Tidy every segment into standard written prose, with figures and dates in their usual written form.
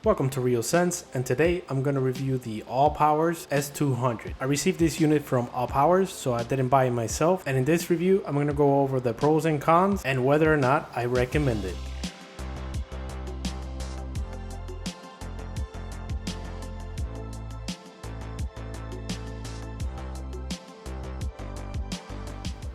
Welcome to Real Sense, and today I'm going to review the ALLPOWERS S200. I received this unit from ALLPOWERS, so I didn't buy it myself, and in this review I'm going to go over the pros and cons and whether or not I recommend it.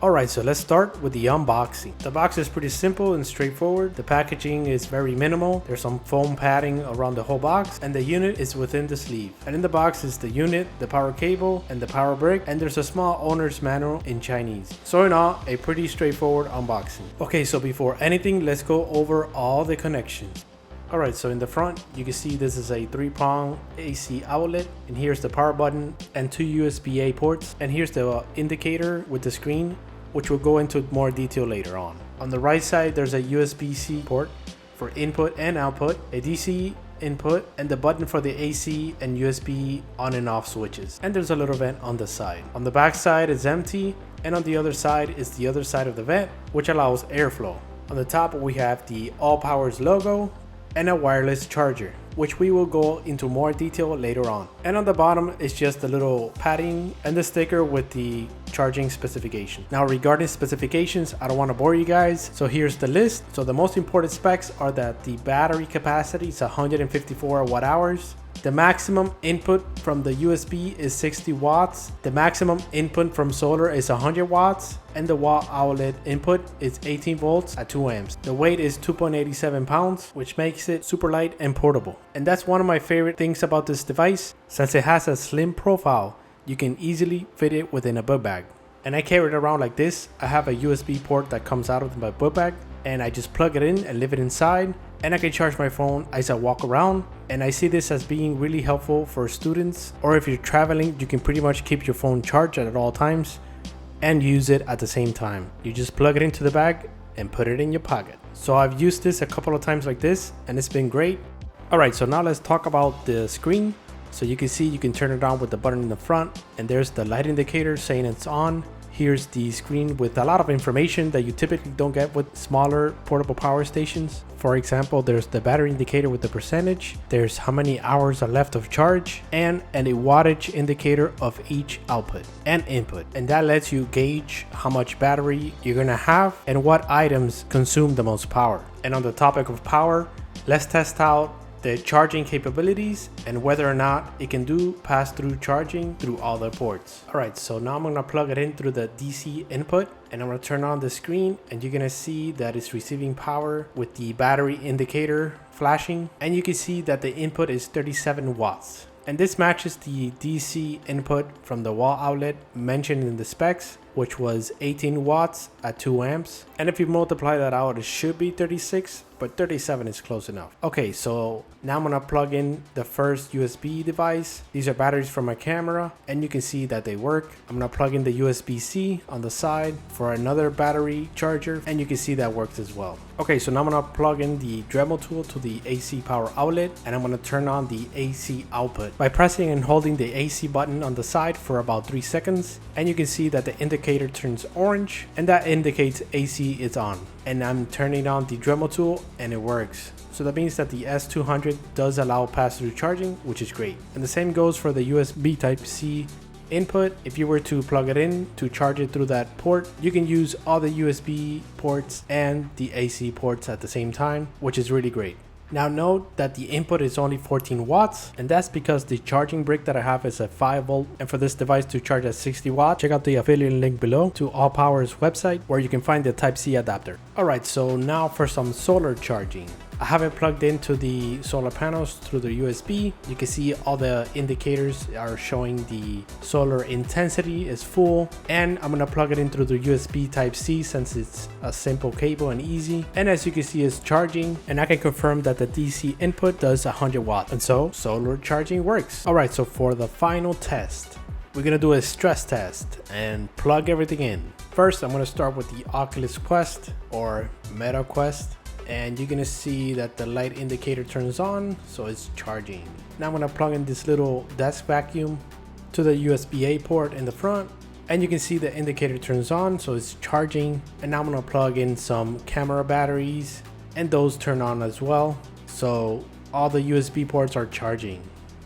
Alright, so let's start with the unboxing. The box is pretty simple and straightforward. The packaging is very minimal. There's some foam padding around the whole box, and the unit is within the sleeve. And in the box is the unit, the power cable, and the power brick, and there's a small owner's manual in Chinese. So in all, a pretty straightforward unboxing. Okay, so before anything, let's go over all the connections. Alright, so in the front, you can see this is a 3-prong AC outlet, and here's the power button and 2 USB-A ports, and here's the indicator with the screen, which we'll go into more detail later on. On the right side, there's a USB-C port for input and output, a DC input, and the button for the AC and USB on and off switches. And there's a little vent on the side. On the back side, it's empty, and on the other side is the other side of the vent, which allows airflow. On the top, we have the ALLPOWERS logo and a wireless charger, which we will go into more detail later on. And on the bottom is just a little padding and the sticker with the charging specification. Now regarding specifications, I don't want to bore you guys, so here's the list. So the most important specs are that the battery capacity is 154 watt hours. The maximum input from the USB is 60 watts. The maximum input from solar is 100 watts. And the wall outlet input is 18 volts at 2 amps. The weight is 2.87 pounds, which makes it super light and portable. And that's one of my favorite things about this device. Since it has a slim profile, you can easily fit it within a book bag. And I carry it around like this. I have a USB port that comes out of my book bag, and I just plug it in and leave it inside. And I can charge my phone as I walk around, and I see this as being really helpful for students, or if you're traveling, you can pretty much keep your phone charged at all times and use it at the same time. You just plug it into the bag and put it in your pocket. So I've used this a couple of times like this, and it's been great. Alright, so now let's talk about the screen. So you can see you can turn it on with the button in the front, and there's the light indicator saying it's on. Here's the screen with a lot of information that you typically don't get with smaller portable power stations. For example, there's the battery indicator with the percentage, there's how many hours are left of charge, and a wattage indicator of each output and input. And that lets you gauge how much battery you're gonna have and what items consume the most power. And on the topic of power, let's test out the charging capabilities and whether or not it can do pass-through charging through all the ports. Alright, so now I'm gonna plug it in through the DC input, and I'm gonna turn on the screen, and you're gonna see that it's receiving power with the battery indicator flashing, and you can see that the input is 37 watts. And this matches the DC input from the wall outlet mentioned in the specs, which was 18 watts at 2 amps. And if you multiply that out, it should be 36, but 37 is close enough. Okay, so now I'm gonna plug in the first USB device. These are batteries from my camera, and you can see that they work. I'm gonna plug in the USB-C on the side for another battery charger, and you can see that works as well. Okay, so now I'm gonna plug in the Dremel tool to the AC power outlet, and I'm gonna turn on the AC output by pressing and holding the AC button on the side for about 3 seconds, and you can see that the indicator turns orange, and that indicates AC is on. And I'm turning on the Dremel tool, and it works. So that means that the S200 does allow pass-through charging, which is great. And the same goes for the USB Type-C input. If you were to plug it in to charge it through that port, you can use all the USB ports and the AC ports at the same time, which is really great. Now note that the input is only 14 watts, and that's because the charging brick that I have is a 5 volt, and for this device to charge at 60 watts, check out the affiliate link below to ALLPOWERS website where you can find the Type-C adapter. Alright, so now for some solar charging. I have it plugged into the solar panels through the USB. You can see all the indicators are showing the solar intensity is full, and I'm gonna plug it in through the USB Type-C since it's a simple cable and easy. And as you can see, it's charging, and I can confirm that the DC input does 100 watts, and so solar charging works. Alright, so for the final test, we're gonna do a stress test and plug everything in. First, I'm gonna start with the Oculus Quest or Meta Quest. And you're gonna see that the light indicator turns on, so it's charging. Now I'm gonna plug in this little desk vacuum to the USB-A port in the front, and you can see the indicator turns on, so it's charging. And now I'm gonna plug in some camera batteries, and those turn on as well. So all the USB ports are charging.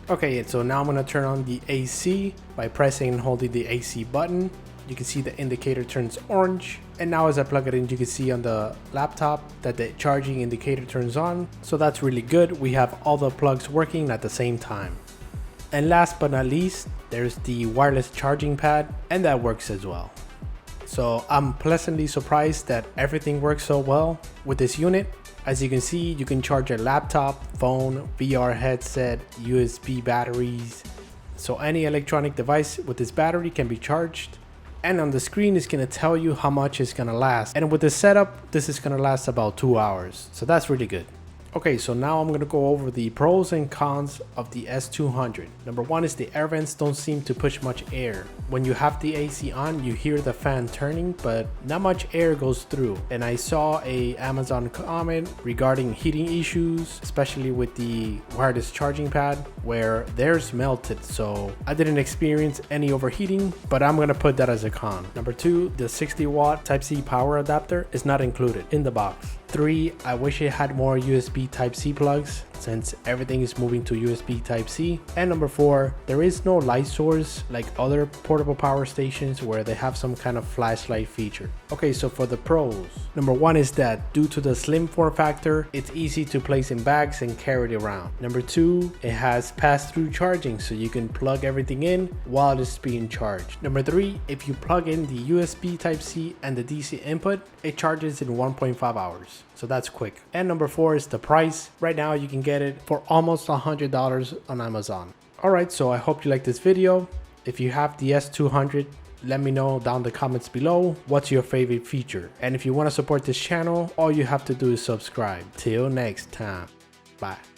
Okay, and so now I'm gonna turn on the AC by pressing and holding the AC button. You can see the indicator turns orange. And now as I plug it in, you can see on the laptop that the charging indicator turns on. So that's really good. We have all the plugs working at the same time. And last but not least, there's the wireless charging pad, and that works as well. So I'm pleasantly surprised that everything works so well with this unit. As you can see, you can charge your laptop, phone, VR headset, USB batteries. So any electronic device with this battery can be charged. And on the screen it's gonna tell you how much it's gonna last. And with this setup, this is gonna last about 2 hours. So that's really good. Okay, so now I'm gonna go over the pros and cons of the S200. Number one is the air vents don't seem to push much air. When you have the AC on, you hear the fan turning, but not much air goes through. And I saw a Amazon comment regarding heating issues, especially with the wireless charging pad, where theirs melted. So I didn't experience any overheating, but I'm gonna put that as a con. Number two, the 60-watt Type-C power adapter is not included in the box. 3, I wish it had more USB Type-C plugs since everything is moving to USB Type-C. And number 4, there is no light source like other portable power stations where they have some kind of flashlight feature. Okay, so for the pros, number 1 is that due to the slim form factor, it's easy to place in bags and carry it around. Number 2, it has pass-through charging, so you can plug everything in while it's being charged. Number 3, if you plug in the USB Type-C and the DC input, it charges in 1.5 hours. So that's quick. And number 4 is the price. Right now you can get it for almost $100 on Amazon. Alright, so I hope you like this video. If you have the S200, let me know down in the comments below what's your favorite feature. And if you want to support this channel, all you have to do is subscribe. Till next time. Bye.